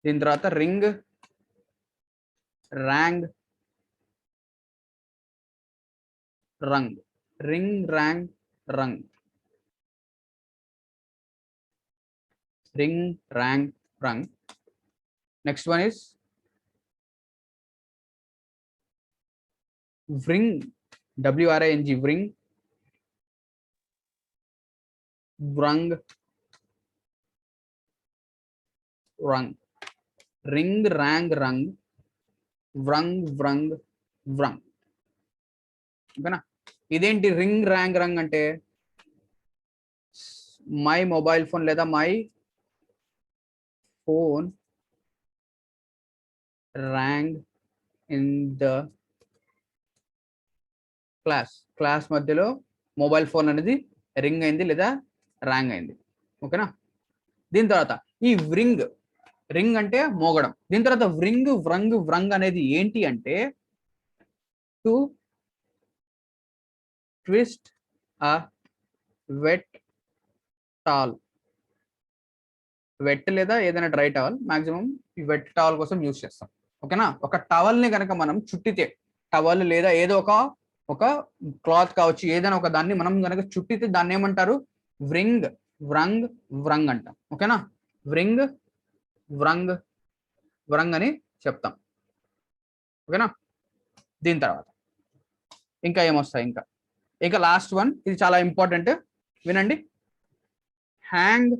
దీని తర్వాత ring, rang, Rang. Ring, rang, Rang. ring, rang, rung. Next one is wring, wring, wring, wrung, rung. Ring, rang, rung, wrung, wrung, wrung. ఓకేనా? ఇదేంటి ring, rang, రంగ్ అంటే my mobile phone లేదా my phone rang in the class మధ్యలో mobile phone అనేది ring అయింది లేదా rang అయింది. ఓకేనా? దీని తర్వాత ఈ రింగ్ అంటే మోగడం. దీని తర్వాత వ్రింగ్, వ్రంగ్, వ్రంగ్ అనేది ఏంటి అంటే to twist a wet towel. Wet లేదా ఏదైనా డ్రై టవల్, మాక్సిమం ఈ వెట్ టవల్ కోసం యూజ్ చేస్తాం. ఓకేనా? ఒక టవల్ ని కనుక మనం చుట్టితే, టవల్ లేదా ఏదో ఒక క్లాత్ కావచ్చు, ఏదైనా ఒక దాన్ని మనం కనుక చుట్టితే దాన్ని ఏమంటారు? వ్రింగ్, వ్రంగ్, వ్రంగ్ అంటాం. ఓకేనా? వ్రింగ్, వ్రంగ్, వ్రంగ్ అని చెప్తాం. ఓకేనా? దీని తర్వాత ఇంకా ఏమొస్తాయి? ఇంకా లాస్ట్ వన్, ఇది చాలా ఇంపార్టెంట్, వినండి. Hang,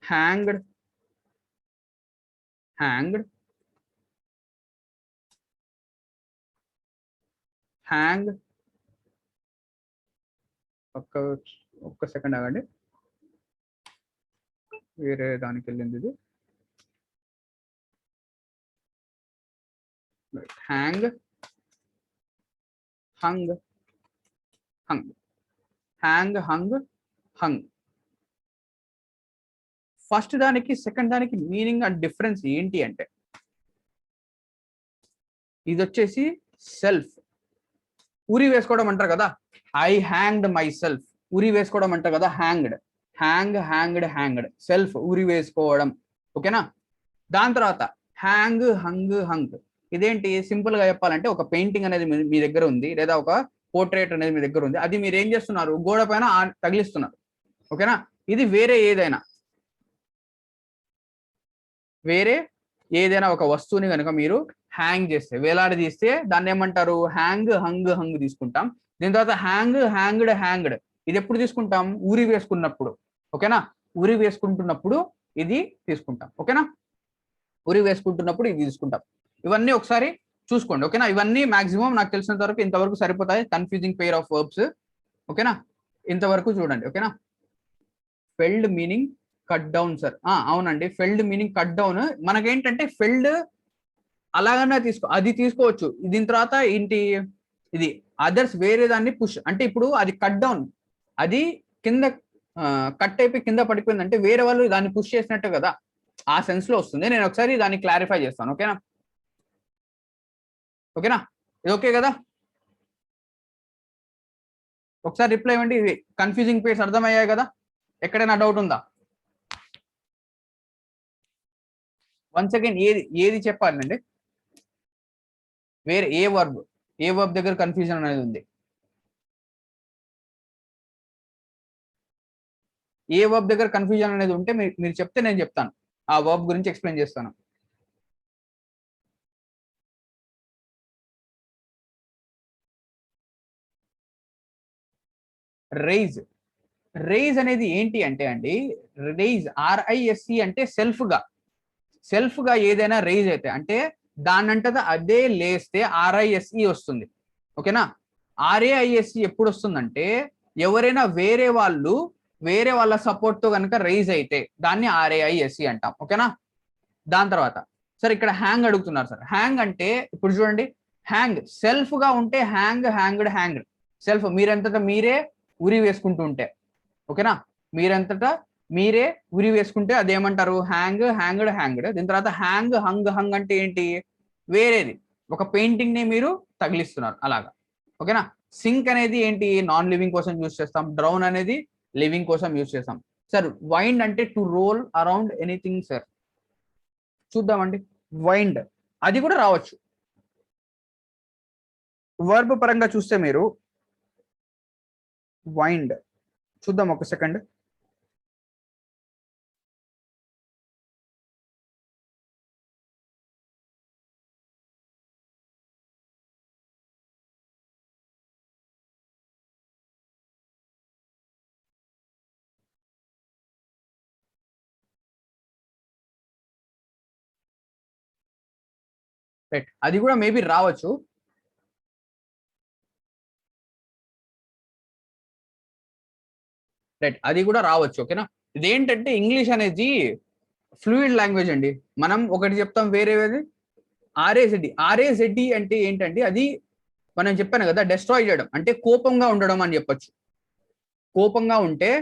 hanged, hanged, hang. ఒక్క సెకండ్ ఆగండి, వేరే దానికి వెళ్ళింది ఇది. Hang, hung, hung. Hang, hung, hung. First దానికి సెకండ్ దానికి మీనింగ్ అండ్ డిఫరెన్స్ ఏంటి అంటే, ఇది వచ్చేసి సెల్ఫ్, ఉరి వేసుకోవడం అంటారు కదా, ఐ హ్యాంగ్డ్ మై సెల్ఫ్, ఉరి వేసుకోవడం అంటారు కదా, hanged. Hang, hanged, hanged, self, ఉరి వేసుకోవడం. ఓకేనా? దాని తర్వాత హ్యాంగ్, హంగ్, హంగ్. ఇదేంటి? సింపుల్ గా చెప్పాలంటే ఒక పెయింటింగ్ అనేది మీ దగ్గర ఉంది, లేదా ఒక పోర్ట్రేట్ అనేది మీ దగ్గర ఉంది, అది మీరు ఏం చేస్తున్నారు? గోడ పైన తగిలిస్తున్నారు. ఓకేనా? ఇది వేరే ఏదైనా ఒక వస్తువుని కనుక మీరు హ్యాంగ్ చేస్తే, వేలాడదీస్తే దాన్ని ఏమంటారు? హ్యాంగ్, హంగ్, హంగ్ తీసుకుంటాం. దీని తర్వాత హ్యాంగ్, హ్యాంగ్డ్, హ్యాంగ్డ్. ఇది ఎప్పుడు తీసుకుంటాం? ఊరి వేసుకున్నప్పుడు. ఓకేనా? ఉరి వేసుకుంటున్నప్పుడు ఇది తీసుకుంటాం. ఓకేనా? ఉరి వేసుకుంటున్నప్పుడు ఇది తీసుకుంటాం. ఇవన్నీ ఒకసారి చూసుకోండి. ఓకేనా? ఇవన్నీ మాక్సిమం నాకు తెలిసినంత వరకు ఇంతవరకు సరిపోతాయి, కన్ఫ్యూజింగ్ పెయిర్ ఆఫ్ వర్బ్స్. ఓకేనా? ఇంతవరకు చూడండి. ఓకేనా? ఫెల్డ్ మీనింగ్ కట్ డౌన్ సార్. అవునండి, ఫెల్డ్ మీనింగ్ కట్ డౌన్. మనకేంటంటే ఫెల్డ్ అలాగనే అది తీసుకోవచ్చు. దీని తర్వాత ఏంటి? ఇది అదర్స్, వేరే దాన్ని పుష్ అంటే, ఇప్పుడు అది కట్ డౌన్, అది కింద కట్ అయిపోయి కింద పడిపోయింది అంటే వేరే వాళ్ళు దాన్ని పుష్ చేసినట్టు కదా, ఆ సెన్స్ లో వస్తుంది. నేను ఒకసారి దాన్ని క్లారిఫై చేస్తాను. ఓకేనా? ఓకేనా? ఇది ఓకే కదా? ఒకసారి రిప్లై ఇవ్వండి. ఇది కన్ఫ్యూజింగ్ పేర్స్ అర్థమయ్యాయి కదా? ఎక్కడైనా డౌట్ ఉందా? వన్స్ అగైన్ ఏది చెప్పాలండి? వేరే ఏ వర్బ్ దగ్గర కన్ఫ్యూజన్ అనేది ఉంది? ఏ వర్బ్ దగ్గర కన్ఫ్యూజన్ అనేది ఉంటే మీరు చెప్తే నేను చెప్తాను, ఆ వర్బ్ గురించి ఎక్స్ప్లెయిన్ చేస్తాను. రైజ్ అనేది ఏంటి అంటే అండి, రైజ్, RISE అంటే సెల్ఫ్ గా ఏదైనా రైజ్ అయితే అంటే దాన్నంటది అదే లేస్తే RISE వస్తుంది. ఓకేనా? RAISE ఎప్పుడు వస్తుందంటే ఎవరైనా వేరే వాళ్ళ సపోర్ట్ తో కనుక రైజ్ అయితే దాన్ని RAISE అంటాం. ఓకేనా? దాని తర్వాత సార్ ఇక్కడ హ్యాంగ్ అడుగుతున్నారు సార్. హ్యాంగ్ అంటే ఇప్పుడు చూడండి, హ్యాంగ్ సెల్ఫ్ గా ఉంటే హ్యాంగ్, హ్యాంగ్డ్, హ్యాంగ్డ్. సెల్ఫ్ మీరంతటా మీరే ఉరి వేసుకుంటూ ఉంటే, ఓకేనా, మీరంతటా మీరే ఉరి వేసుకుంటే అదేమంటారు? Hang, hanged, hanged. దీని తర్వాత హ్యాంగ్, హంగ్, హంగ్ అంటే ఏంటి? వేరేది, ఒక పెయింటింగ్ ని మీరు తగిలిస్తున్నారు అలాగా. ఓకేనా? సింక్ అనేది ఏంటి? నాన్ లివింగ్ కోసం యూజ్ చేస్తాం. డ్రౌన్ అనేది లివింగ్ కోసం యూజ్ చేస్తాం. సార్ వైండ్ అంటే to roll around anything sir. చూద్దామండి. వైండ్ అది కూడా రావచ్చు. వర్బ్ పరంగా చూస్తే మీరు వైండ్ చూద్దాం ఒక సెకండ్. రైట్, అది కూడా మేబీ రావచ్చు. రైట్, అది కూడా రావచ్చు. ఓకేనా. ఇదేంటంటే ఇంగ్లీష్ అనేది ఫ్లూయిడ్ లాంగ్వేజ్ అండి. మనం ఒకటి చెప్తాం, వేరేది ఆర్ఏజెడ్డి. ఆర్ఏజెడ్డి అంటే ఏంటంటే అది మనం చెప్పాను కదా, డెస్ట్రాయ్ చేయడం అంటే కోపంగా ఉండడం అని చెప్పొచ్చు. కోపంగా ఉంటే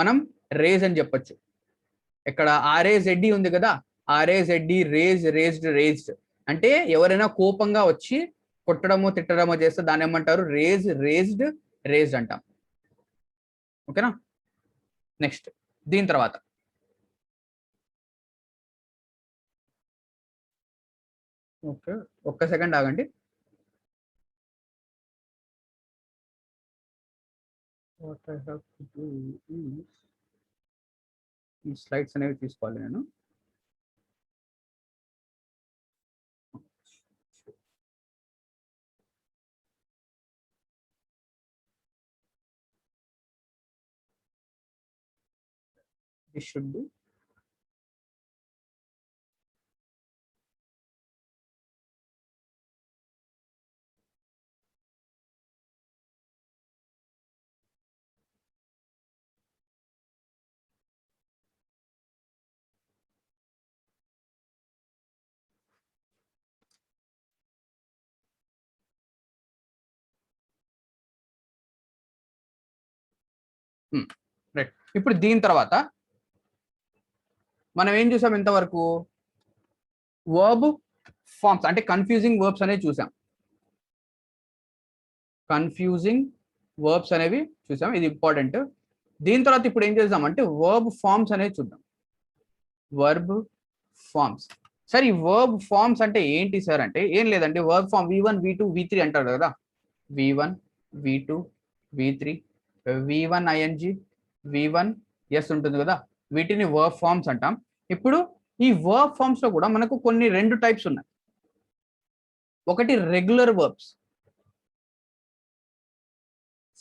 మనం రేజ్ అని చెప్పొచ్చు. ఇక్కడ ఆర్ఏజెడ్డి ఉంది కదా, ఆర్ఏజెడ్డి రేజ్, రేజ్డ్, రేజ్డ్ అంటే ఎవరైనా కోపంగా వచ్చి కొట్టడమో తిట్టడమో చేస్తే దాన్ని ఏమంటారు? రేజ్, రేజ్డ్, రేజ్డ్ అంటాం. ఓకేనా. నెక్స్ట్ దీని తర్వాత ఓకే, ఒక్క సెకండ్ ఆగండి. What I have to do is ఈ స్లైడ్స్ అనేవి తీసుకోవాలి నేను. This should be right. ఇప్పుడు దీని తర్వాత మనం ఏం చూసాం ఇంతవరకు? వర్బ్ ఫార్మ్స్ అంటే కన్ఫ్యూజింగ్ వర్బ్స్ అనేవి చూసాం. కన్ఫ్యూజింగ్ వర్బ్స్ అనేవి చూసాం, ఇది ఇంపార్టెంట్. దీని తర్వాత ఇప్పుడు ఏం చేద్దాం అంటే వర్బ్ ఫార్మ్స్ అనేవి చూద్దాం. Verb forms. సార్ ఈ వర్బ్ ఫార్మ్స్ అంటే ఏంటి సార్ అంటే ఏం లేదండి, verb form V1 V2 V3 అంటారు కదా. V1 V2 V3 V1 ING V1 yes ఉంటుంది కదా, వీటిని వర్బ్ ఫార్మ్స్ అంటాం. ఇప్పుడు ఈ వర్బ్ ఫార్మ్స్ లో కూడా మనకు కొన్ని రెండు టైప్స్ ఉన్నాయి. ఒకటి regular verbs.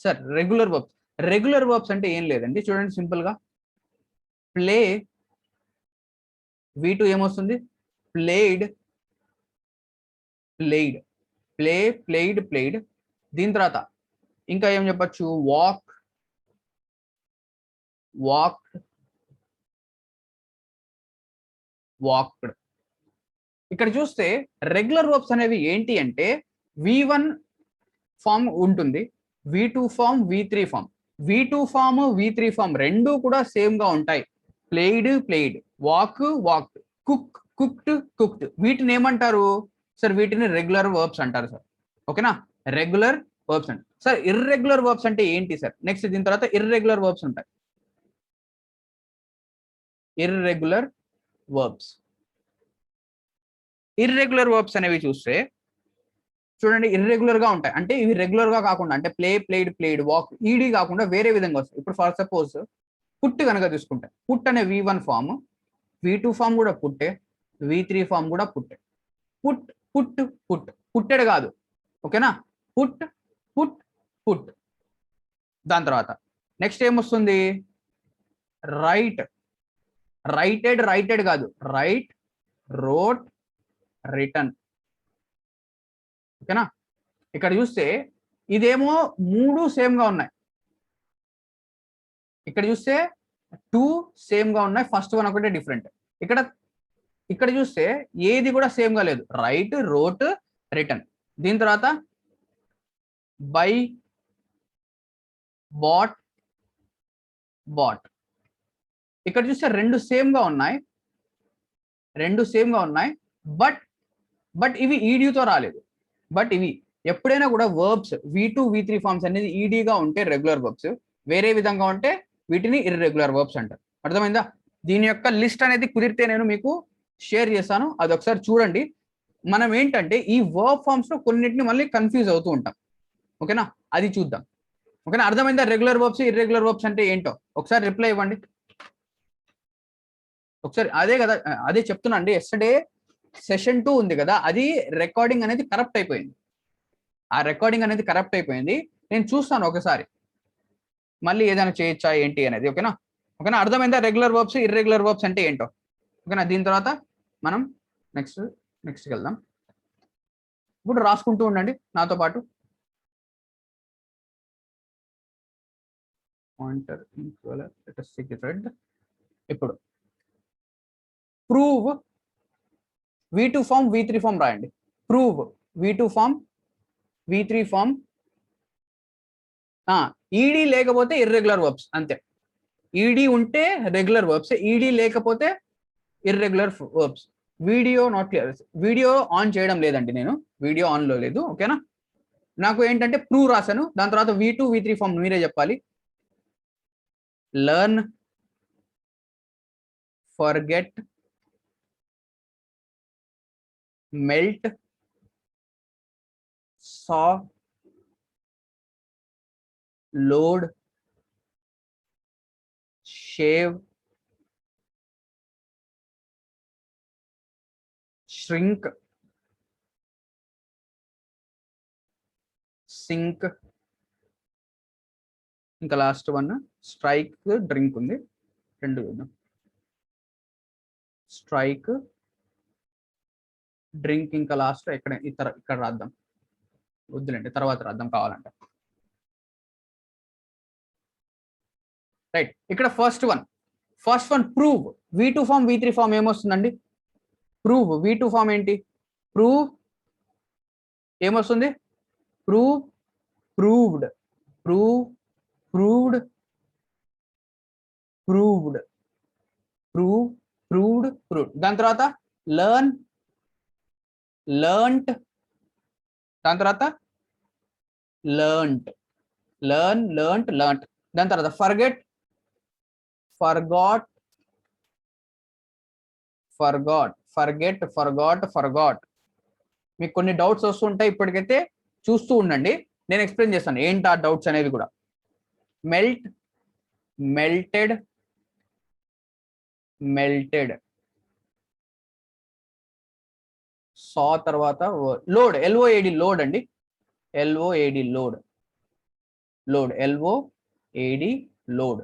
Sir regular verbs, regular verbs అంటే ఏం లేదండి, చూడండి సింపుల్ గా. ప్లే V2 ఏమొస్తుంది? Played, played, play, played, played. దీని తర్వాత ఇంకా ఏం చెప్పచ్చు? Walk, walked, walked. ఇక్కడ చూస్తే రెగ్యులర్ వర్బ్స్ అనేవి ఏంటి అంటే V1 ఫామ్ ఉంటుంది, V2 form, V3 form. V2 form, V3 form రెండు కూడా సేమ్ గా ఉంటాయి. Played, played, walk, walked, cook, cooked, cooked. వీటిని ఏమంటారు సార్? వీటిని రెగ్యులర్ వర్బ్స్ అంటారు సార్. ఓకేనా, రెగ్యులర్ వర్బ్స్ అంటారు సార్. ఇర్రెగ్యులర్ వర్బ్స్ అంటే ఏంటి సార్? నెక్స్ట్ దీని తర్వాత ఇర్రెగ్యులర్ వర్బ్స్ ఉంటాయి. ఇర్రెగ్యులర్ వర్బ్స్, ఇర్రెగ్యులర్ వర్బ్స్ అనేవి చూస్తే చూడండి ఇర్రెగ్యులర్ గా ఉంటాయి. అంటే ఇవి రెగ్యులర్ గా కాకుండా, అంటే play, played, played, walk, ED కాకుండా వేరే విధంగా వస్తాయి. ఇప్పుడు ఫర్ సపోజ్ పుట్ కనుక తీసుకుంటే, పుట్ అనే V1 ఫామ్, V2 ఫామ్ కూడా పుట్టే, V3 ఫామ్ కూడా పుట్టే. పుట్, పుట్, పుట్, పుట్టెడ్ కాదు. ఓకేనా, పుట్, పుట్, పుట్. దాని తర్వాత నెక్స్ట్ ఏమొస్తుంది? రైట్, రైటెడ్, రైటెడ్ కాదు, రైట్, రోట్, రిటర్న్. ఓకేనా. ఇక్కడ చూస్తే ఇదేమో మూడు సేమ్ గా ఉన్నాయి, ఇక్కడ చూస్తే 2 సేమ్ గా ఉన్నాయి, ఫస్ట్ వన్ ఒకటే డిఫరెంట్. ఇక్కడ ఇక్కడ చూస్తే ఏది కూడా సేమ్ గా లేదు, రైట్, రోట్, రిటర్న్. దీని తర్వాత బై, బాట్, బాట్. ఇక్కడ చూస్తే రెండు సేమ్ గా ఉన్నాయి, రెండు సేమ్ గా ఉన్నాయి, బట్ ఇవి ఈడీతో రాలేదు. బట్ ఇవి ఎప్పుడైనా కూడా వర్బ్స్ V2 V3 ఫార్మ్స్ అనేది ఈడీగా ఉంటే రెగ్యులర్ వర్బ్స్, వేరే విధంగా ఉంటే వీటిని ఇర్రెగ్యులర్ వర్బ్స్ అంటారు. అర్థమైందా? దీని యొక్క లిస్ట్ అనేది కుదిరితే నేను మీకు షేర్ చేస్తాను, అది ఒకసారి చూడండి. మనం ఏంటంటే ఈ వర్బ్ ఫార్మ్స్ లో కొన్నిటిని మళ్ళీ కన్ఫ్యూజ్ అవుతూ ఉంటాం. ఓకేనా, అది చూద్దాం. ఓకేనా, అర్థమైందా? రెగ్యులర్ వర్బ్స్ ఇర్రెగ్యులర్ వర్బ్స్ అంటే ఏంటో ఒకసారి రిప్లై ఇవ్వండి ఒకసారి. అదే కదా, అదే చెప్తున్నా అండి. ఎస్టర్డే సెషన్ 2 ఉంది కదా, అది రికార్డింగ్ అనేది కరప్ట్ అయిపోయింది. ఆ రికార్డింగ్ అనేది కరప్ట్ అయిపోయింది. నేను చూస్తాను ఒకసారి మళ్ళీ ఏదైనా చేయొచ్చా ఏంటి అనేది. ఓకేనా, ఓకేనా, అర్థమైందా? రెగ్యులర్ వర్బ్స్ ఇర్రెగ్యులర్ వర్బ్స్ అంటే ఏంటో. ఓకేనా, దీని తర్వాత మనం నెక్స్ట్కి వెళ్దాం. ఇప్పుడు రాసుకుంటూ ఉండండి నాతో పాటు. Pointer red. ఇప్పుడు prove V2 form V3 form రాయండి. Prove V2 form V3 form. ED లేకపోతే ఇర్రెగ్యులర్ వర్బ్స్ అంతే. ఈడీ ఉంటే రెగ్యులర్ వర్బ్స్, ఈడీ లేకపోతే irregular verbs. Video not clear, video on చేయడం లేదండి, నేను వీడియో ఆన్ లో లేదు. ఓకేనా, నాకు ఏంటంటే ప్రూవ్ రాశాను, దాని తర్వాత V2 V3 ఫామ్ మీరే చెప్పాలి. Learn, forget, melt, saw, load, shave, shrink, sink, ఇంకా లాస్ట్ వన్ స్ట్రైక్, డ్రింక్ ఉంది. రెండు చూద్దాం. స్ట్రైక్, డ్రింక్, ఇంకా లాస్ట్ ఇక్కడ రాద్దాం. వద్దులేండి, తర్వాత రాద్దాం కావాలంటే. రైట్, ఇక్కడ first one prove. V2 form V3 form ఏమొస్తుందండి? ప్రూవ్ V2 ఫామ్ ఏంటి? ప్రూవ్ ఏమొస్తుంది? Prove, proved, prove, proved, proved, prove, proved, proved. దాని తర్వాత లెర్న్, లెర్న్ట్, దాని తర్వాత లెర్న్ట్, లెర్న్, లెర్న్ట్, లెర్న్ట్. దాని తర్వాత forget, forgot, forgot, forget, forgot, forgot. మీకు కొన్ని డౌట్స్ వస్తుంటాయి, ఇప్పటికైతే చూస్తూ ఉండండి, నేను ఎక్స్ప్లెయిన్ చేస్తాను ఏంటి ఆ డౌట్స్ అనేది కూడా. Melt, melted, melted. సా తర్వాత లోడ్, LOAD, లోడ్ అండి. LOAD, load, load, LOAD, load.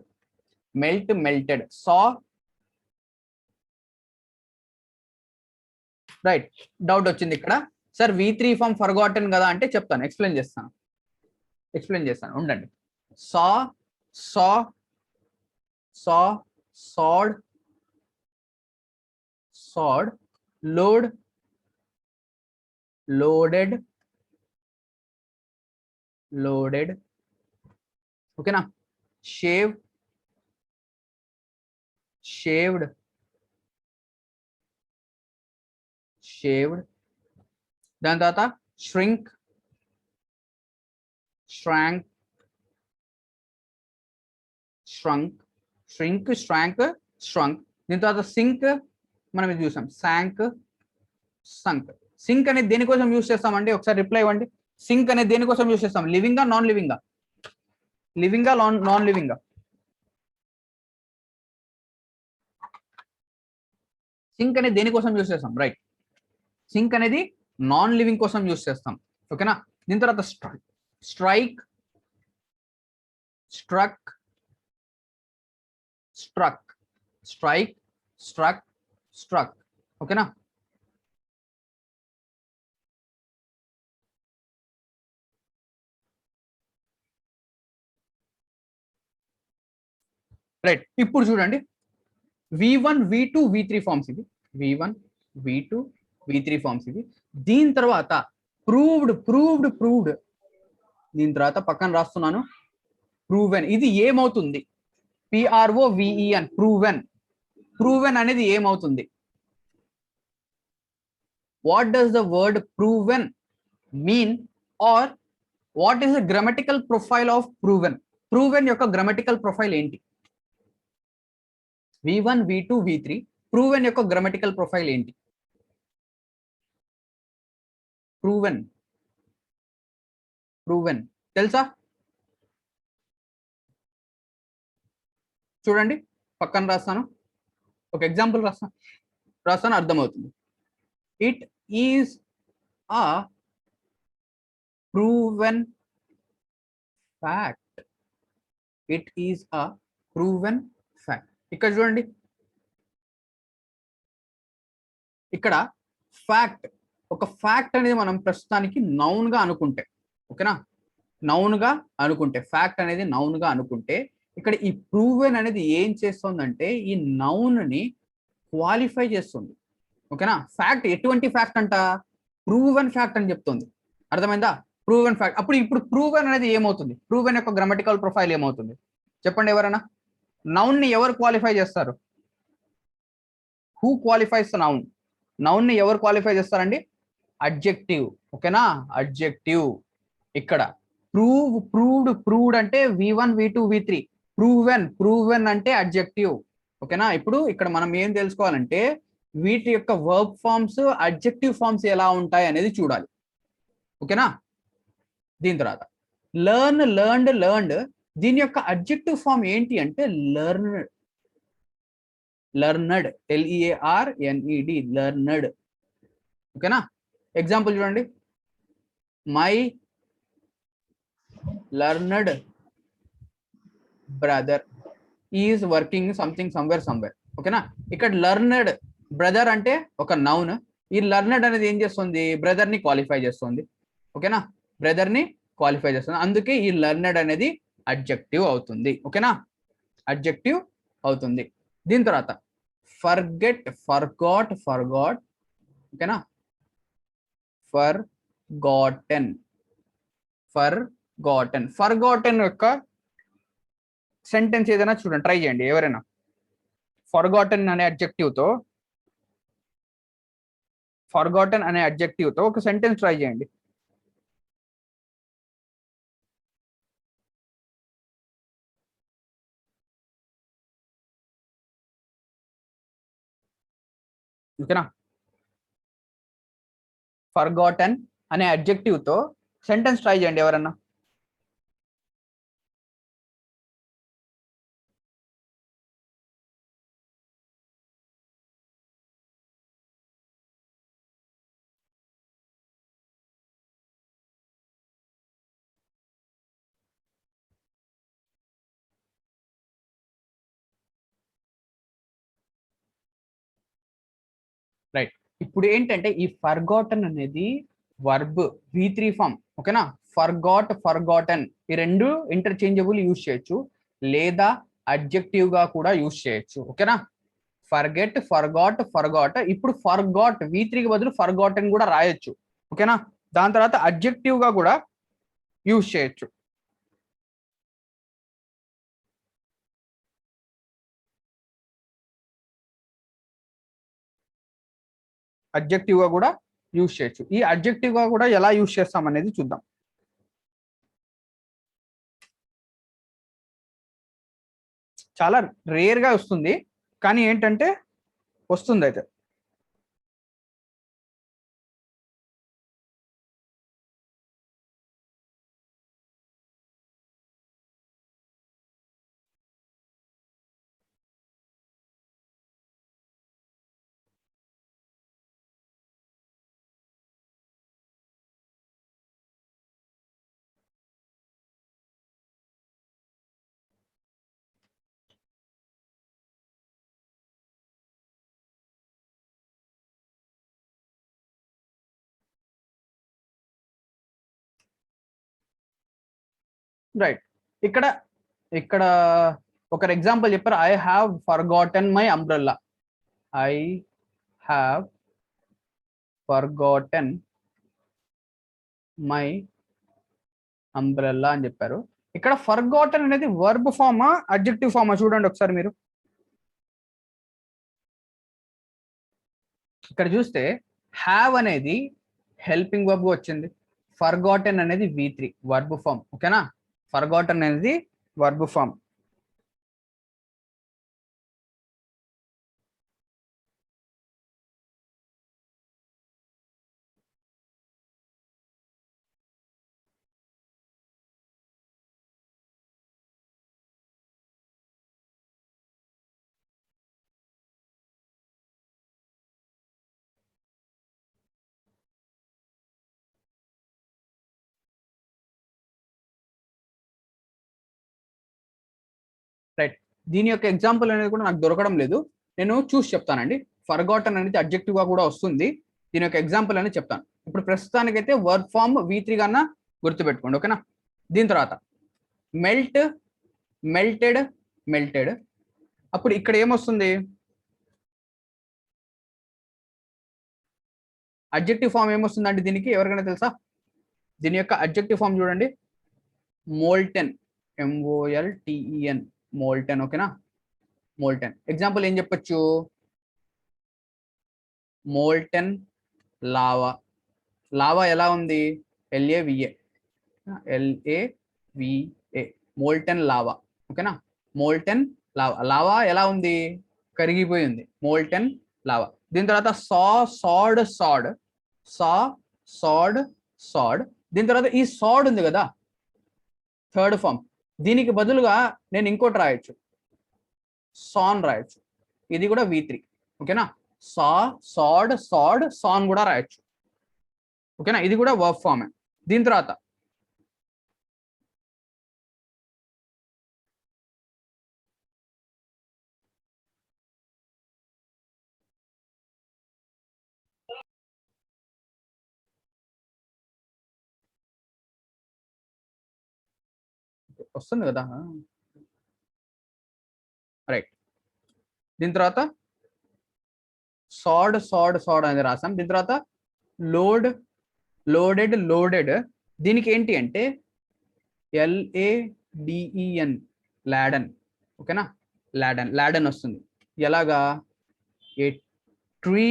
Melt, melted, saw. Right, doubt వచ్చింది ఇక్కడ. సార్ V3 ఫామ్ ఫర్గాటన్ కదా అంటే చెప్తాను, ఎక్స్ప్లెయిన్ చేస్తాను ఉండండి. Saw, saw, saw, sawed, sawed, load, loaded, loaded. ఓకేనా, షేవ్, షేవ్డ్, షేవ్డ్. దాని తర్వాత shrink, shrank, shrunk, shrink, shrank, shrunk. దీని తర్వాత సింక్, మనం ఇది చూసాం, sank, sunk. సింక్ అనేది దేనికోసం యూస్ చేస్తామండి? ఒకసారి రిప్లై ఇవ్వండి. సింక్ అనేది దేనికోసం యూస్ చేస్తాం? లివింగా, నాన్ లివింగా? లివింగా, నాన్ లివింగా? సింక్ అనేది దేనికోసం యూస్ చేస్తాం? రైట్, సింక్ అనేది నాన్ లివింగ్ కోసం యూస్ చేస్తాం. ఓకేనా, దీని తర్వాత strike, struck, struck, strike, struck, struck. ఓకేనా, రైట్. ఇప్పుడు చూడండి, V1 V2 V3 ఫార్మ్స్ ఇది. V1 V2 V3 ఫార్మ్స్ ఇది. దీని తర్వాత ప్రూవ్డ్, ప్రూవ్డ్, ప్రూవ్డ్. దీని తర్వాత పక్కన రాస్తున్నాను ప్రూవెన్. ఇది ఏమవుతుంది? PROVEN, proven. ప్రూవెన్ అనేది ఏమవుతుంది? What does the word proven mean, or what is the grammatical profile of proven? Proven యొక్క గ్రామటికల్ ప్రొఫైల్ ఏంటి? V1 V2 V3 ప్రూవెన్ యొక్క గ్రామటికల్ ప్రొఫైల్ ఏంటి? ప్రూవెన్ తెలుసా? చూడండి పక్కన రాస్తాను, ఒక ఎగ్జాంపుల్ రాస్తాను అర్థమవుతుంది. It is a proven fact. It is a proven fact. ఇక్కడ చూడండి, ఇక్కడ ఫ్యాక్ట్, ఒక ఫ్యాక్ట్ అనేది మనం ప్రస్తుతానికి నౌన్ గా అనుకుంటే, ఓకేనా, నౌన్ గా అనుకుంటే, ఫ్యాక్ట్ అనేది నౌన్ గా అనుకుంటే, ఇక్కడ ఈ ప్రూవెన్ అనేది ఏం చేస్తుందంటే ఈ నౌన్ ని క్వాలిఫై చేస్తుంది. ఓకేనా, ఫ్యాక్ట్ ఎటువంటి ఫ్యాక్ట్ అంట? ప్రూవెన్ ఫ్యాక్ట్ అని చెప్తుంది. అర్థమైందా? Proven fact. అప్పుడు ఇప్పుడు ప్రూవెన్ అనేది ఏమవుతుంది? ప్రూవెన్ యొక్క గ్రామటికల్ ప్రొఫైల్ ఏమవుతుంది చెప్పండి ఎవరైనా? నౌన్ ని ఎవరు క్వాలిఫై చేస్తారు? Who qualifies noun? నౌన్ ని ఎవరు క్వాలిఫై చేస్తారండి? అడ్జెక్టివ్. ఓకేనా, అడ్జెక్టివ్. ఇక్కడ ప్రూవ్డ్ అంటే V1 V2 V3. ప్రూవెన్ అంటే అడ్జెక్టివ్. ఓకేనా, ఇప్పుడు ఇక్కడ మనం ఏం తెలుసుకోవాలంటే వీటి యొక్క వర్బ్ ఫార్మ్స్, అడ్జెక్టివ్ ఫార్మ్స్ ఎలా ఉంటాయి అనేది చూడాలి. ఓకేనా, దీని తర్వాత లెర్న్డ్ దీని యొక్క అడ్జెక్టివ్ ఫార్మ్ ఏంటి అంటే లెర్న్డ్. LEARNED, learned. ఓకేనా, ఎగ్జాంపుల్ చూడండి, my learned brother is working something somewhere. ఓకేనా, ఇక్కడ లెర్న్డ్ బ్రదర్ అంటే ఒక నౌన్. ఈ లెర్న్డ్ అనేది ఏం చేస్తుంది? బ్రదర్ ని క్వాలిఫై చేస్తుంది. ఓకేనా, బ్రదర్ ని క్వాలిఫై చేస్తుంది. అందుకే ఈ లెర్న్డ్ అనేది అడ్జెక్టివ్ అవుతుంది. ఓకేనా, అడ్జెక్టివ్ అవుతుంది. దీని తర్వాత ఫర్గాట్. ఓకేనా, ఫర్గాటెన్ యొక్క సెంటెన్స్ ఏదైనా చూడండి, ట్రై చేయండి ఎవరైనా. ఫర్గాటెన్ అనే అడ్జెక్టివ్ తో ఒక సెంటెన్స్ ట్రై చేయండి. ఓకేనా, ఫర్గాటెన్ అనే అడ్జెక్టివ్ తో సెంటెన్స్ ట్రై చేయండి ఎవరన్నా. రైట్, ఇప్పుడు ఏంటంటే ఈ ఫర్గాటన్ అనేది వర్బ్ V3 ఫామ్. ఓకేనా, ఫర్గాటన్ ఈ రెండు ఇంటర్చేంజబుల్ యూజ్ చేయొచ్చు, లేదా అడ్జెక్టివ్ గా కూడా యూజ్ చేయొచ్చు. ఓకేనా, ఫర్గాట్. ఇప్పుడు ఫర్గాట్ V3కి బదులు ఫర్గాటన్ కూడా రాయొచ్చు. ఓకేనా, దాని తర్వాత అడ్జెక్టివ్ గా కూడా యూజ్ చేయొచ్చు. అడ్జెక్టివ్ గా కూడా యూజ్ చేయొచ్చు. ఈ అడ్జెక్టివ్ గా కూడా ఎలా యూజ్ చేస్తాం అనేది చూద్దాం. చాలా రేర్ గా వస్తుంది, కానీ ఏంటంటే వస్తుంది అయితే. రైట్, ఇక్కడ ఒక ఎగ్జాంపుల్ చెప్పారు, I have forgotten my umbrella. I have forgotten my umbrella అని చెప్పారు. ఇక్కడ ఫర్గాటన్ అనేది వర్బ్ ఫామా అడ్జెక్టివ్ ఫామా చూడండి ఒకసారి మీరు. ఇక్కడ చూస్తే హ్యావ్ అనేది హెల్పింగ్ వర్బ్ వచ్చింది, ఫర్గాటన్ అనేది V3 వర్బ్ ఫామ్. ఓకేనా, ఫర్గాటన్ అనేది వర్బ్ ఫామ్. దీని యొక్క ఎగ్జాంపుల్ అనేది కూడా నాకు దొరకడం లేదు, నేను చూసి చెప్తానండి. ఫర్గాటన్ అనేది అడ్జెక్టివ్ గా కూడా వస్తుంది, దీని యొక్క ఎగ్జాంపుల్ అనేది చెప్తాను. ఇప్పుడు ప్రస్తుతానికైతే వర్బ్ ఫామ్ V3 కన్నా గుర్తుపెట్టుకోండి, ఓకేనా. దీని తర్వాత మెల్ట్, మెల్టెడ్, మెల్టెడ్. అప్పుడు ఇక్కడ ఏమొస్తుంది, అడ్జెక్టివ్ ఫామ్ ఏమొస్తుందండి దీనికి, ఎవరికైనా తెలుసా? దీని యొక్క అడ్జెక్టివ్ ఫామ్ చూడండి, మోల్టెన్, MOLTEN, మోల్టెన్, ఓకేనా. మోల్టెన్ ఎగ్జాంపుల్ ఏం చెప్పొచ్చు, మోల్టెన్ లావా. లావా ఎలా ఉంది, LAVA, LAVA, మోల్టెన్ లావా, ఓకేనా. మోల్టెన్ లావా, లావా ఎలా ఉంది, కరిగిపోయి ఉంది, మోల్టెన్ లావా. దీని తర్వాత సా, సాడ్, సాడ్, సా, సాడ్, సాడ్. దీని తర్వాత ఈ సాడ్ ఉంది కదా, థర్డ్ ఫామ్, దీనికి బదులుగా నేను ఇంకోటి రాయొచ్చు, సాన్ రాయొచ్చు, ఇది కూడా V3, ఓకేనా. సా, సాడ్, సాడ్, సాన్ కూడా రాయొచ్చు, ఓకేనా. ఇది కూడా వర్బ్ ఫామ్. దీని తర్వాత వస్తుంది కదా, రైట్. దీని తర్వాత సాడ్, సాడ్, సాడ్ అనేది రాసాం. దీని తర్వాత లోడ్, లోడెడ్, లోడెడ్. దీనికి ఏంటి అంటే LADEN, లాడన్, ఓకేనా. లాడన్, లాడన్ వస్తుంది. ఎలాగా, ఏ tree,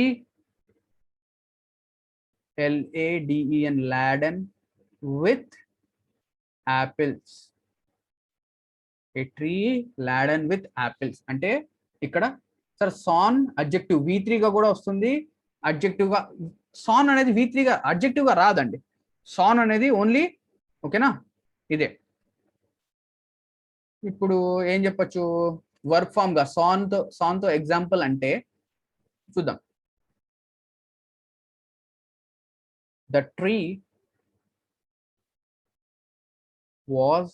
LADEN, Laden with apples, A tree Laden with apples. అంటే ఇక్కడ సార్ సాన్ అడ్జెక్టివ్ V3 గా కూడా వస్తుంది, అడ్జెక్టివ్ గా. సాన్ అనేది V3 గా అడ్జెక్టివ్ గా రాదండి, సాన్ అనేది ఓన్లీ, ఓకేనా. ఇదే ఇప్పుడు ఏం చెప్పొచ్చు వర్క్ ఫామ్ గా సాన్ తో ఎగ్జాంపుల్ అంటే చూద్దాం. ద ట్రీ వాజ్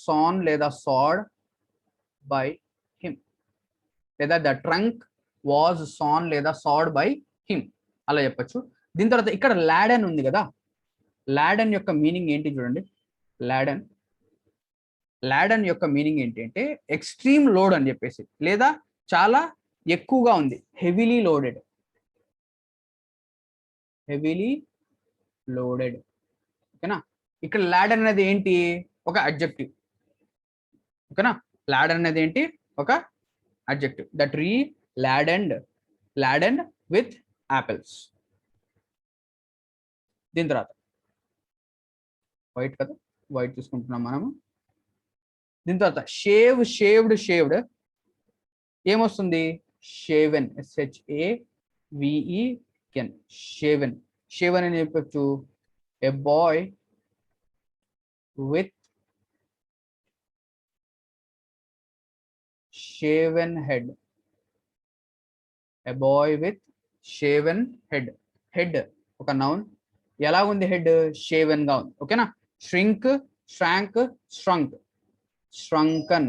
సాన్ లేదా సాడ్ బై హిమ్, లేదా ద ట్రంక్ వాజ్ సాన్ లేదా సాడ్ బై హిమ్, అలా చెప్పొచ్చు. దీని తర్వాత ఇక్కడ లాడన్ ఉంది కదా, లాడన్ యొక్క మీనింగ్ ఏంటి చూడండి. లాడన్, లాడన్ యొక్క మీనింగ్ ఏంటి అంటే ఎక్స్ట్రీమ్ లోడ్ అని చెప్పేసి, లేదా చాలా ఎక్కువగా ఉంది, హెవీలీ లోడెడ్, హెవీలీ లోడెడ్, ఓకేనా. ఇక్కడ లాడన్ అనేది ఏంటి, ఒక అడ్జెక్టివ్, ఓకేనా. లాడన్ అనేది ఏంటి, ఒక adjective. The tree laden, laden with apples. దీని తర్వాత వైట్ కదా, వైట్ తీసుకుంటున్నాం మనము. దీని తర్వాత షేవ్, షేవ్డ్, షేవ్డ్ ఏమొస్తుంది, షేవెన్, SHAVEN, షేవెన్. షేవెన్ అని చెప్పొచ్చు, a boy with shaven head, a boy with shaven head. Head ఒక నౌన్, ఎలా ఉంది హెడ్, షేవెన్ గా ఉంది, ఓకేనా. Shrink, shrank, shrunk, shrunken,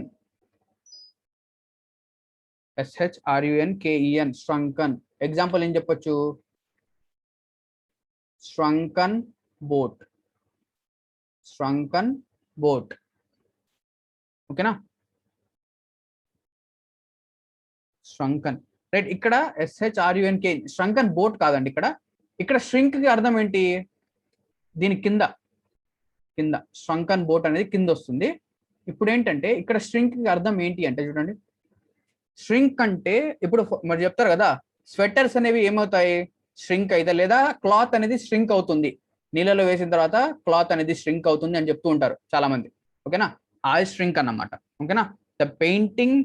SHRUNKEN, shrunken. Example ఏం చెప్పొచ్చు, shrunken boat, shrunken boat, ఓకేనా. shrunken, right. ఇక్కడ SHRUNK, shrunken boat కాదండి, ఇక్కడ shrink కి అర్థం ఏంటి, దీని కింద, కింద shrunken boat అనేది కింద వస్తుంది. ఇప్పుడు ఏంటంటే ఇక్కడ shrink కి అర్థం ఏంటి అంటే చూడండి, shrink అంటే ఇప్పుడు మరి చెప్తారు కదా, స్వెటర్స్ అనేవి ఏమవుతాయి, shrink అయితే, లేదా క్లాత్ అనేది shrink అవుతుంది, నీళ్ళలో వేసిన తర్వాత క్లాత్ అనేది shrink అవుతుంది అని చెప్తూ ఉంటారు చాలా మంది, ఓకేనా. ఆ shrink అన్నమాట, ఓకేనా. The painting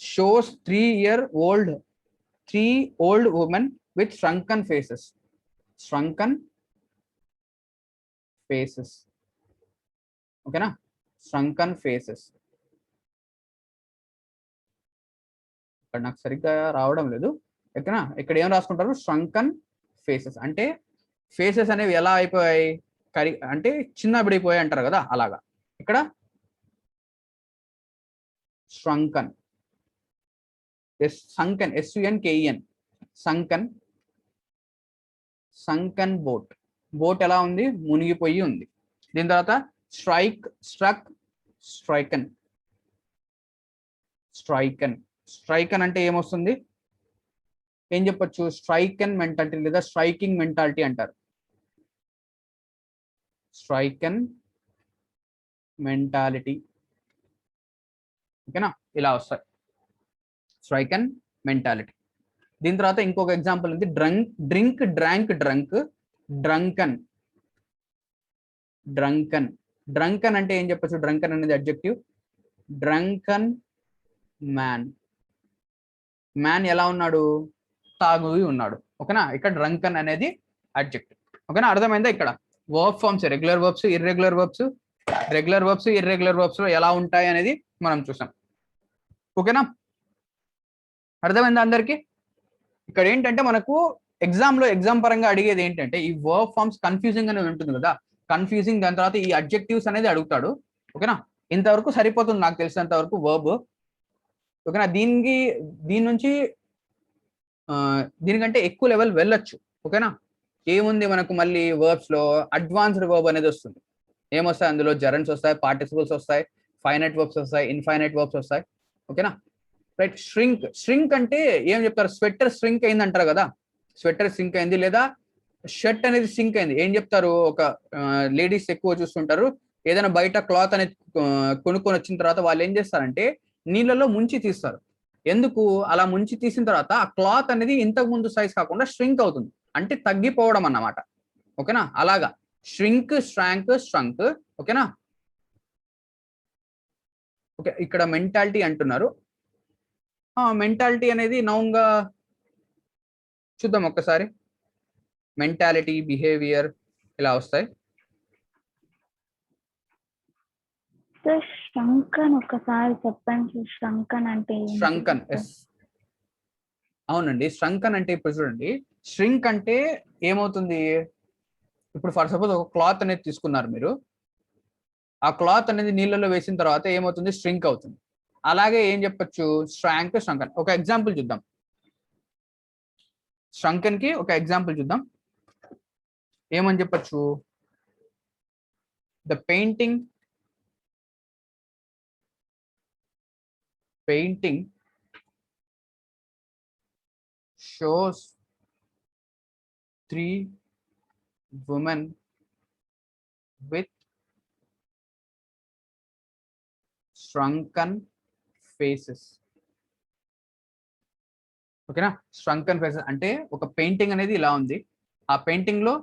shows 3 old women with shrunken faces, shrunken faces, ఓకేనా. shrunken faces. ఇక్కడ నాకు సరిగ్గా రావడం లేదు, ఓకేనా. ఇక్కడ ఏం రాసుకుంటారు, shrunken faces అంటే ఫేసెస్ అనేవి ఎలా అయిపోయాయి, అంటే చిన్నబడిపోయాయి అంటారు కదా, అలాగా. ఇక్కడ shrunken. Sunken, sunken, sunken, sunken boat. Boat ఎలా ఉంది, మునిగిపోయి ఉంది. దీని తర్వాత స్ట్రైక్, స్ట్రక్, స్ట్రైకన్. స్ట్రైకన్, స్ట్రైకన్ అంటే ఏమొస్తుంది, ఏం చెప్పొచ్చు, స్ట్రైకన్ మెంటాలిటీ లేదా స్ట్రైకింగ్ మెంటాలిటీ అంటారు. స్ట్రైకన్ మెంటాలిటీ, ఓకేనా, ఇలా వస్తాయి స్ట్రైకన్ మెంటాలిటీ. దీని తర్వాత ఇంకొక ఎగ్జాంపుల్ ఉంది, drink, drank, drunk, drunken. Drunken, drunken అంటే ఏం చెప్పొచ్చు, డ్రంకన్ అనేది అడ్జెక్టివ్. డ్రంకన్ మ్యాన్, మ్యాన్ ఎలా ఉన్నాడు, తాగి ఉన్నాడు, ఓకేనా. ఇక్కడ డ్రంకన్ అనేది అడ్జెక్టివ్, ఓకేనా. అర్థమైందా. ఇక్కడ verb forms, regular verbs, irregular verbs, regular verbs irregular verbs లో ఎలా ఉంటాయి అనేది మనం చూసాం, ఓకేనా. అర్థమైందా అందరికి. ఇక్కడ ఏంటంటే మనకు ఎగ్జామ్ పరంగా అడిగేది ఏంటంటే ఈ వర్బ్ ఫార్మ్స్ కన్ఫ్యూజింగ్ అనేది ఉంటుంది కదా, కన్ఫ్యూజింగ్. దాని తర్వాత ఈ అడ్జెక్టివ్స్ అనేది అడుగుతాడు, ఓకేనా. ఇంతవరకు సరిపోతుంది నాకు తెలిసినంత వరకు వర్బ్, ఓకేనా. దీని నుంచి దీనికంటే ఎక్కువ లెవెల్ వెళ్ళొచ్చు, ఓకేనా. ఏముంది మనకు మళ్ళీ వర్బ్స్ లో అడ్వాన్స్డ్ వర్బ్ అనేది వస్తుంది. ఏమొస్తాయి అందులో, జెరన్స్ వస్తాయి, పార్టిసిపల్స్ వస్తాయి, ఫైనైట్ వర్బ్స్ వస్తాయి, ఇన్ఫైనైట్ వర్బ్స్ వస్తాయి, ఓకేనా. రైట్. ష్రింక్, ష్రింక్ అంటే ఏం చెప్తారు, స్వెటర్ ష్రింక్ అయింది అంటారు కదా, స్వెటర్ సింక్ అయింది, లేదా షర్ట్ అనేది సింక్ అయింది. ఏం చెప్తారు, ఒక లేడీస్ ఎక్కువ చూస్తుంటారు, ఏదైనా బయట క్లాత్ అనేది కొనుక్కొని వచ్చిన తర్వాత వాళ్ళు ఏం చేస్తారంటే నీళ్ళలో ముంచి తీస్తారు. ఎందుకు అలా ముంచి తీసిన తర్వాత ఆ క్లాత్ అనేది ఇంతకు ముందు సైజ్ కాకుండా ష్రింక్ అవుతుంది, అంటే తగ్గిపోవడం అన్నమాట, ఓకేనా. అలాగా ష్రింక్, స్ట్రాంక్, స్ట్రంక్, ఓకేనా. ఓకే, ఇక్కడ మెంటాలిటీ అంటున్నారు. మెంటాలిటీ అనేది నౌన్ గా చూద్దాం ఒక్కసారి. మెంటాలిటీ, బిహేవియర్ ఇలా వస్తాయి. ష్రంకన్ ఒకసారి చెప్పండి, ష్రంకన్ అంటే ష్రంకన్, అవునండి. ష్రంకన్ అంటే ఇప్పుడు చూడండి, ష్రింక్ అంటే ఏమవుతుంది, ఇప్పుడు ఫర్ సపోజ్ ఒక క్లాత్ అనేది తీసుకున్నారు మీరు, ఆ క్లాత్ అనేది నీళ్ళలో వేసిన తర్వాత ఏమవుతుంది, ష్రింక్ అవుతుంది. అలాగే ఏం చెప్పొచ్చు, స్ట్రాంక్, ష్రంకన్. ఒక ఎగ్జాంపుల్ చూద్దాం, ష్రంకన్ కి ఒక ఎగ్జాంపుల్ చూద్దాం. ఏమని చెప్పొచ్చు, the painting shows 3 women with shrunken faces. ఓకేనా. స్ట్రంకన్ ఫేసెస్ అంటే ఒక పెయింటింగ్ అనేది ఇలా ఉంది, ఆ పెయింటింగ్ లో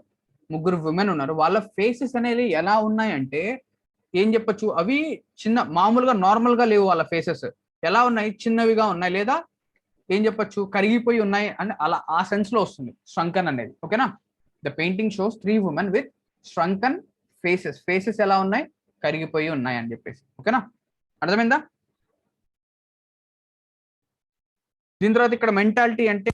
3 విమెన్ ఉన్నారు, వాళ్ళ ఫేసెస్ అనేది ఎలా ఉన్నాయంటే ఏం చెప్పొచ్చు, అవి చిన్న మామూలుగా నార్మల్ గా లేవు, వాళ్ళ ఫేసెస్ ఎలా ఉన్నాయి, చిన్నవిగా ఉన్నాయి, లేదా ఏం చెప్పొచ్చు, కరిగిపోయి ఉన్నాయి అని అలా ఆ సెన్స్ లో వస్తుంది స్ట్రంకన్ అనేది, ఓకేనా. The painting shows 3 women with shrunken faces. Faces ఎలా ఉన్నాయి, కరిగిపోయి ఉన్నాయి అని చెప్పేసి, ఓకేనా. అర్థమైందా. దీని తర్వాత ఇక్కడ మెంటాలిటీ అంటే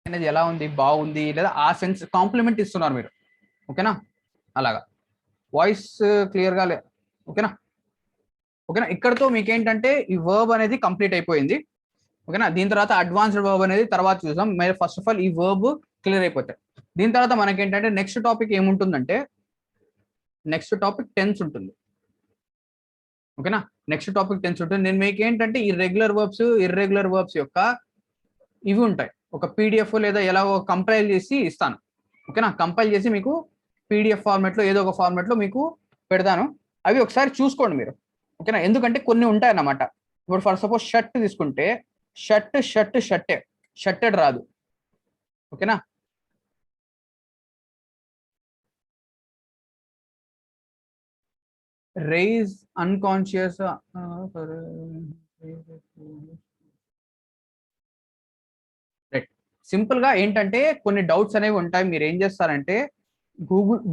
అనేది ఎలా ఉంది, బాగుంది, లేదా ఆ సెన్స్ కాంప్లిమెంట్ ఇస్తున్నారు మీరు, ఓకేనా. అలాగా వాయిస్ క్లియర్ గా ఓకేనా. ఓకేనా, ఇక్కడతో మీకు ఏంటంటే ఈ వర్బ్ అనేది కంప్లీట్ అయిపోయింది, ఓకేనా. దీని తర్వాత అడ్వాన్స్డ్ వర్బ్ అనేది తర్వాత చూసాం. మీరు ఫస్ట్ ఆఫ్ ఆల్ ఈ వర్బ్ క్లియర్ అయిపోతాయి. దీని తర్వాత మనకి ఏంటంటే నెక్స్ట్ టాపిక్ ఏముంటుందంటే, నెక్స్ట్ టాపిక్ టెన్స్ ఉంటుంది, ఓకేనా. నెక్స్ట్ టాపిక్ టెన్స్ ఉంటుంది. నేను మీకు ఏంటంటే ఈ రెగ్యులర్ వర్బ్స్, ఇర్రెగ్యులర్ వర్బ్స్ యొక్క ఇవి ఉంటాయి, ఒక పీడిఎఫ్ లేదా ఎలా కంపైల్ చేసి ఇస్తాను, ఓకేనా. కంపైల్ చేసి మీకు పీడిఎఫ్ ఫార్మాట్ లో ఏదో ఒక ఫార్మాట్ లో మీకు పెడతాను, అవి ఒకసారి చూసుకోండి మీరు, ఓకేనా. ఎందుకంటే కొన్ని ఉంటాయి అన్నమాట. ఇప్పుడు ఫర్ సపోజ్ షర్ట్ తీసుకుంటే షర్ట్, షర్ట్, షర్టే, షర్టెడ్ రాదు, ఓకేనా. రైజ్ అన్కాన్షియస్, సింపుల్ గా ఏంటంటే కొన్ని డౌట్స్ అనేవి ఉంటాయి. మీరు ఏం చేస్తారంటే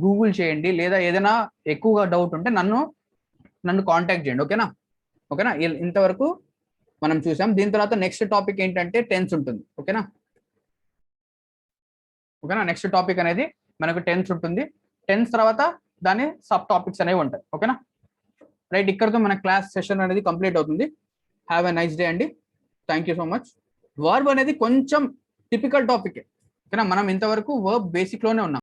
గూగుల్ చేయండి, లేదా ఏదైనా ఎక్కువగా డౌట్ ఉంటే నన్ను కాంటాక్ట్ చేయండి. ఓకేనా? ఇంతవరకు మనం చూసాం. దీని తర్వాత నెక్స్ట్ టాపిక్ ఏంటంటే టెన్స్ ఉంటుంది. ఓకేనా? నెక్స్ట్ టాపిక్ అనేది మనకు టెన్స్ ఉంటుంది. టెన్స్ తర్వాత దాని సబ్ టాపిక్స్ అనేవి ఉంటాయి. ఓకేనా? రైట్, ఇక్కడతో మన క్లాస్ సెషన్ అనేది కంప్లీట్ అవుతుంది. హ్యావ్ ఎ నైస్ డే అండి. Thank you so much. Verb అనేది కొంచెం టిపికల్ టాపిక్. ఓకేనా? మనం ఇంతవరకు వర్బ్ బేసిక్ లోనే ఉన్నాం.